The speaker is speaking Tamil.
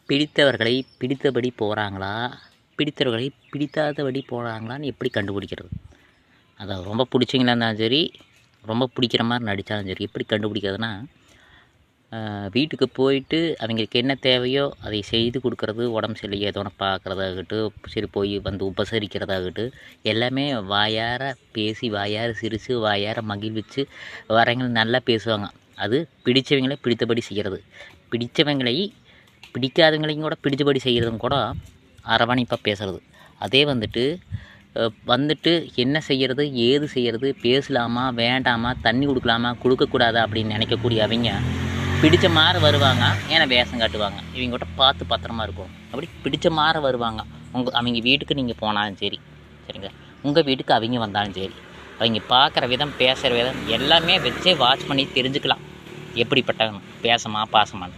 பிடித்தவர்களை பிடித்தபடி போகிறாங்களா, பிடித்தவர்களை பிடிக்காதபடி போகிறாங்களான்னு எப்படி கண்டுபிடிக்கிறது? அதை ரொம்ப பிடிச்சிங்களா இருந்தாலும் சரி, ரொம்ப பிடிக்கிற மாதிரி நடித்தாலும் சரி, எப்படி கண்டுபிடிக்கிறதுனா, வீட்டுக்கு போயிட்டு அவங்களுக்கு என்ன தேவையோ அதை செய்து கொடுக்குறது, உடம்பு சரியில்லை ஏதோ ஒன்று பார்க்குறதாகட்டும், சரி போய் வந்து உபசரிக்கிறதாகட்டும், எல்லாமே வாயார பேசி, வாயார சிரித்து, வாயார மகிழ்விச்சு வரவங்க நல்லா பேசுவாங்க. அது பிடித்தவங்கள பிடித்தபடி செய்கிறது. பிடித்தவங்களை பிடிக்காதவங்களையும் கூட பிடித்தபடி செய்கிறதும் கூட அரவணைப்பாக பேசுகிறது. அதே வந்துட்டு என்ன செய்கிறது, ஏது செய்கிறது, பேசலாமா வேண்டாமா, தண்ணி கொடுக்கலாமா கொடுக்கக்கூடாதா அப்படின்னு நினைக்கக்கூடிய அவங்க பிடிச்ச மாதிரி வருவாங்க, ஏன்னா வேஷம் காட்டுவாங்க. இவங்ககிட்ட பார்த்து பத்திரமா இருக்கும். அப்படி பிடிச்ச மாதிரி வருவாங்க. அவங்க வீட்டுக்கு நீங்கள் போனாலும் சரி, சரிங்க, உங்கள் வீட்டுக்கு அவங்க வந்தாலும் சரி, அவங்க பார்க்குற விதம், பேசுகிற விதம் எல்லாமே வச்சே வாட்ச் பண்ணி தெரிஞ்சுக்கலாம் எப்படிப்பட்டவங்க, பேசமா பாசமானு.